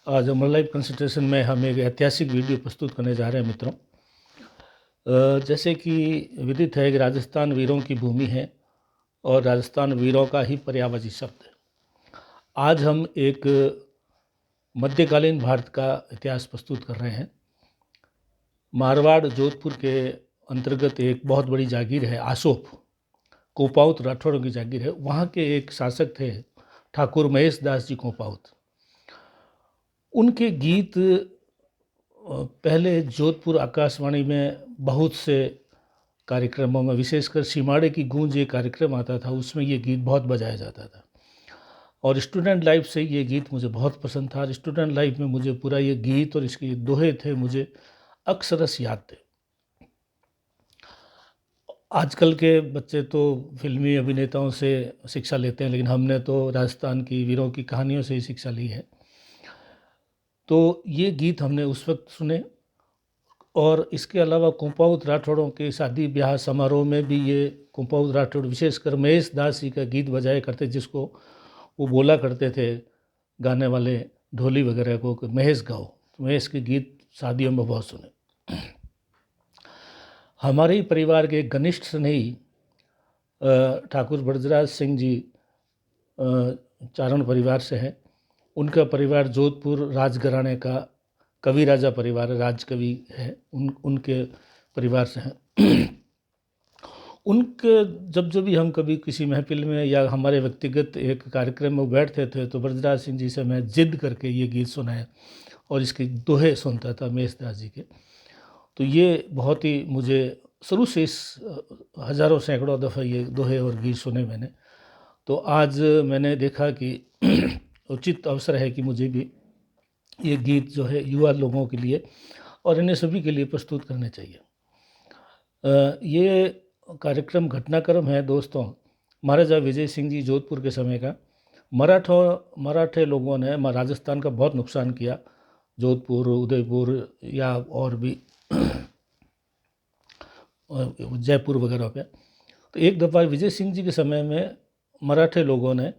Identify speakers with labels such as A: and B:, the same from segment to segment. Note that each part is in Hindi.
A: आज अमर लाइफ कंसंट्रेशन में हम एक ऐतिहासिक वीडियो प्रस्तुत करने जा रहे हैं मित्रों। जैसे कि विदित है कि राजस्थान वीरों की भूमि है और राजस्थान वीरों का ही पर्यायवाची शब्द है। आज हम एक मध्यकालीन भारत का इतिहास प्रस्तुत कर रहे हैं। मारवाड़ जोधपुर के अंतर्गत एक बहुत बड़ी जागीर है आसोप, कोपाउत राठौड़ों की जागीर है। वहाँ के एक शासक थे ठाकुर महेश दास जी कोपाउत। उनके गीत पहले जोधपुर आकाशवाणी में बहुत से कार्यक्रमों में, विशेषकर सीमाड़े की गूंज एक कार्यक्रम आता था, उसमें ये गीत बहुत बजाया जाता था। और स्टूडेंट लाइफ से ये गीत मुझे बहुत पसंद था। स्टूडेंट लाइफ में मुझे पूरा ये गीत और इसके दोहे थे, मुझे अक्सरस याद थे। आजकल के बच्चे तो फिल्मी अभिनेताओं से शिक्षा लेते हैं, लेकिन हमने तो राजस्थान की वीरों की कहानियों से ही शिक्षा ली है। तो ये गीत हमने उस वक्त सुने। और इसके अलावा कोपाउत राठौड़ों के शादी ब्याह समारोह में भी ये कोपाउत राठौड़ विशेषकर महेश दास जी का गीत बजाया करते, जिसको वो बोला करते थे गाने वाले ढोली वगैरह को कि महेश गाओ। तो महेश के गीत शादियों में बहुत सुने। हमारे ही परिवार के घनिष्ठ स्नेही ठाकुर ब्रजराज सिंह जी चारण परिवार से हैं। उनका परिवार जोधपुर राजघराने का कवि राजा परिवार है, राजकवि है, उनके परिवार से हैं। उनके जब भी हम कभी किसी महफिल में या हमारे व्यक्तिगत एक कार्यक्रम में बैठते थे तो ब्रजराज सिंह जी से मैं जिद करके ये गीत सुनाया और इसके दोहे सुनता था महेश दास जी के। तो ये बहुत ही मुझे शुरू से इस हज़ारों सैकड़ों दफ़ा ये दोहे और गीत सुने मैंने। तो आज मैंने देखा कि उचित अवसर है कि मुझे भी ये गीत जो है युवा लोगों के लिए और इन्हें सभी के लिए प्रस्तुत करने चाहिए। ये कार्यक्रम घटनाक्रम है दोस्तों महाराजा विजय सिंह जी जोधपुर के समय का। मराठे लोगों ने राजस्थान का बहुत नुकसान किया, जोधपुर, उदयपुर या और भी जयपुर वगैरह पे। तो एक दफ़ा विजय सिंह जी के समय में मराठे लोगों ने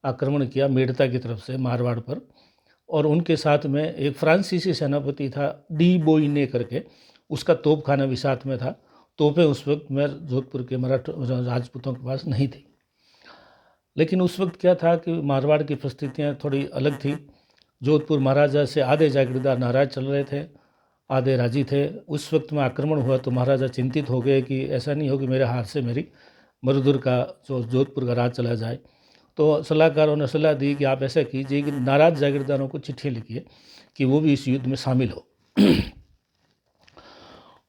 A: आक्रमण किया मेड़ता की तरफ से मारवाड़ पर, और उनके साथ में एक फ्रांसीसी सेनापति था डी बोइने करके, उसका तोपखाना भी साथ में था। तोपें उस वक्त में जोधपुर के मराठा राजपूतों के पास नहीं थी। लेकिन उस वक्त क्या था कि मारवाड़ की परिस्थितियाँ थोड़ी अलग थी। जोधपुर महाराजा से आधे जागीरदार नाराज चल रहे थे, आधे राजी थे। उस वक्त में आक्रमण हुआ तो महाराजा चिंतित हो गए कि ऐसा नहीं हो कि मेरे हाथ से मेरी मरुधुर का जो जोधपुर का राज चला जाए। तो सलाहकारों ने सलाह दी कि आप ऐसा कीजिए कि नाराज जागीरदारों को चिट्ठी लिखिए कि वो भी इस युद्ध में शामिल हो।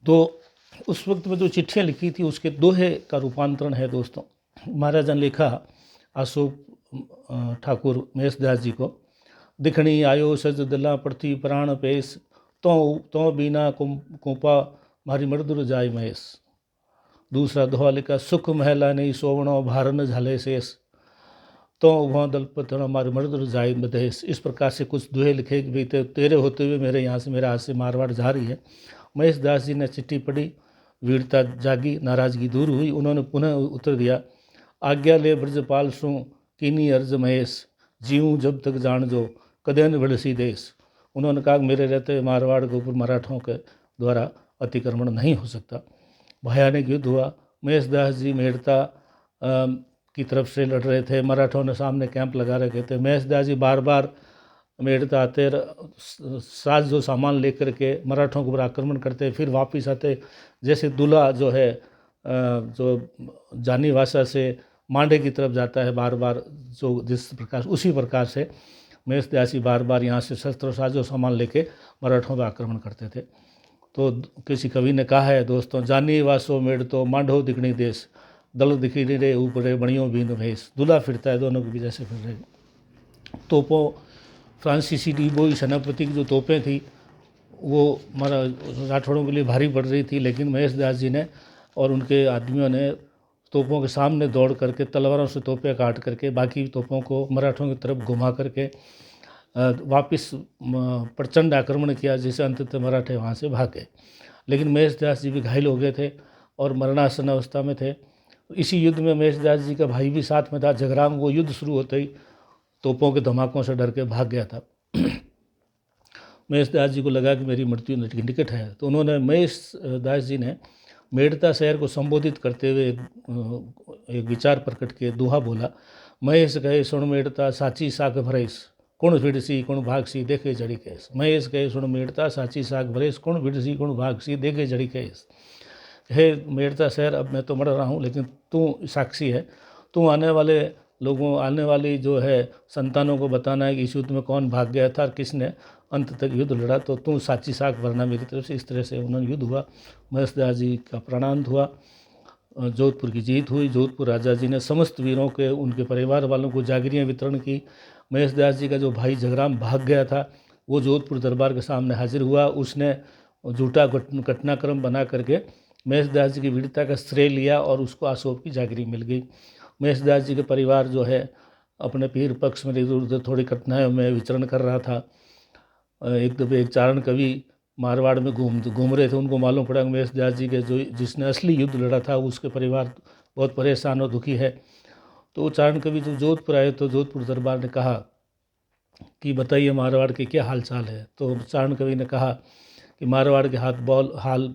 A: तो उस वक्त में जो चिट्ठियाँ लिखी थी उसके दोहे का रूपांतरण है दोस्तों। महाराजा ने लिखा अशोक ठाकुर महेश दास जी को, दिखणी आयो सज दिला पृथ्वी प्राण पेश, तो बिना कोपा मारी मर्दुर जाय महेश। दूसरा दोहा लिखा, सुख महला नहीं सोवणो भारन झाले शेष, तो वहाँ दलपत हमारे मर्दुर जाय मदेश। इस प्रकार से कुछ दोहे लिखे कि भाई तेरे होते हुए मेरे यहाँ से, मेरे हाथ से मारवाड़ जा रही है। महेश दास जी ने चिट्ठी पढ़ी, वीरता जागी, नाराजगी दूर हुई। उन्होंने पुनः उत्तर दिया, आज्ञा ले ब्रजपाल सु कीनी अर्ज महेश, जीऊँ जब तक जान जो कदे न बढ़सी देश। उन्होंने कहा मेरे रहते मारवाड़ के ऊपर मराठों के द्वारा अतिक्रमण नहीं हो सकता। भयानक युद्ध हुआ। महेश दास जी मेड़ता की तरफ से लड़ रहे थे, मराठों ने सामने कैंप लगा रखे थे। महेश दास जी बार बार मेड़ता आते, साज जो सामान लेकर के मराठों के ऊपर आक्रमण करते, फिर वापस आते। जैसे दूल्हा जो है जो जानी भाषा से मांडे की तरफ जाता है बार बार, जो जिस प्रकार, उसी प्रकार से महेश दास जी बार बार यहाँ से शस्त्र साजो सामान लेके मराठों पर आक्रमण करते थे। तो किसी कवि ने कहा है दोस्तों, जानी वासो मेड़ तो मांडो दिखनी देश, दल दिखी रे ऊपर बणियों बीन भेस। दूल्हा फिरता है दोनों के बीच ऐसे फिर रहे। तोपों फ्रांसीसी डीबोई सेनापति की जो तोपें थी वो हमारा राठौड़ों के लिए भारी पड़ रही थी, लेकिन महेश दास जी ने और उनके आदमियों ने तोपों के सामने दौड़ करके तलवारों से तोपें काट करके बाकी तोपों को मराठों की तरफ घुमा करके वापस प्रचंड आक्रमण किया, जिसे अंततः मराठे वहाँ से भाग गए। लेकिन महेश दास जी भी घायल हो गए थे और मरणासन अवस्था में थे। इसी युद्ध में महेश दास जी का भाई भी साथ में था, जगराम। वो युद्ध शुरू होते ही तोपों के धमाकों से डर के भाग गया था। महेश दास जी को लगा कि मेरी मृत्यु निकट है, तो उन्होंने महेश दास जी ने मेड़ता शहर को संबोधित करते हुए एक विचार प्रकट किए, दोहा बोला, महेश कहे सुन मेड़ता साची साग भरेस कुण भिड़सी कुण भागसी देखे जड़ी कैस। महेश कहे सुन मेड़ता साची साग भरेस कुण भिड़सी कुण भागसी देखे जड़ी कैस। हे मेड़ता शहर, अब मैं तो मर रहा हूँ, लेकिन तू साक्षी है, तू आने वाले लोगों, आने वाली जो है संतानों को बताना है कि इस युद्ध में कौन भाग गया था और किसने अंत तक युद्ध लड़ा, तो तू साची साख भरना मेरी तरफ से। इस तरह से उन्होंने युद्ध हुआ, महेश दास जी का प्राणांत हुआ, जोधपुर की जीत हुई। जोधपुर राजा जी ने समस्त वीरों के, उनके परिवार वालों को जागरियाँ वितरण की। महेश दास जी का जो भाई जगराम भाग गया था वो जोधपुर दरबार के सामने हाजिर हुआ। उसने झूठा घटनाक्रम बना करके महेश दास जी की वीरता का श्रेय लिया और उसको आसोप की जागरी मिल गई। महेश दास जी के परिवार जो है अपने पीर पक्ष में इधर उधर थोड़ी कठिनाइयों में विचरण कर रहा था। एक दफ़े एक चारण कवि मारवाड़ में घूम रहे थे, उनको मालूम पड़ा कि महेश दास जी के जो जिसने असली युद्ध लड़ा था उसके परिवार बहुत परेशान और दुखी है। तो वो चारण कवि जब जोधपुर आए तो जोधपुर दरबार ने कहा कि बताइए मारवाड़ के क्या हाल चाल है। तो चारण कवि ने कहा कि मारवाड़ के हाल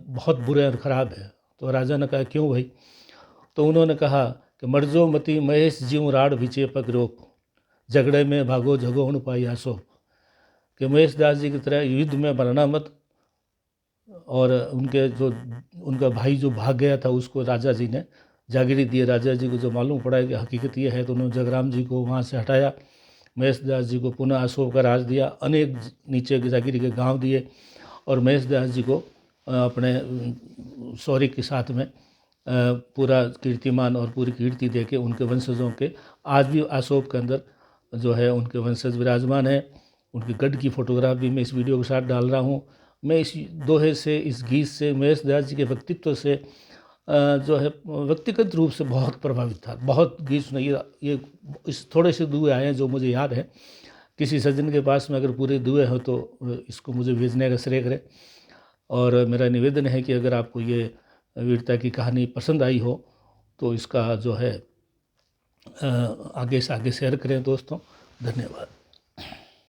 A: बहुत बुरे और ख़राब है। तो राजा ने कहा क्यों भाई? तो उन्होंने कहा कि मर्जो मती महेश जीव राड़ भिचे पग रोक, झगड़े में भागो झगो हण पाई आसो। कि महेश दास जी की तरह युद्ध में मरना मत, और उनका भाई जो भाग गया था उसको राजा जी ने जागीरी दिए। राजा जी को जो मालूम पड़ा है कि हकीकत ये है तो उन्होंने जगराम जी को वहाँ से हटाया, महेश दास जी को पुनः आसोप का राज दिया, अनेक नीचे के जागीरी के गांव दिए और महेश दास जी को अपने शौर्य के साथ में पूरा कीर्तिमान और पूरी कीर्ति दे के उनके वंशजों के आज भी आसोप के अंदर जो है उनके वंशज विराजमान है। उनके गढ़ की फोटोग्राफ भी मैं इस वीडियो के साथ डाल रहा हूँ। मैं इस दोहे से, इस गीत से, महेश दास जी के व्यक्तित्व से जो है व्यक्तिगत रूप से बहुत प्रभावित था। बहुत गीत सुने, ये इस थोड़े से दुए आए हैं जो मुझे याद है। किसी सज्जन के पास में अगर पूरे दुए हो तो इसको मुझे भेजने का श्रेय करें। और मेरा निवेदन है कि अगर आपको ये वीरता की कहानी पसंद आई हो तो इसका जो है आगे से आगे शेयर करें दोस्तों। धन्यवाद।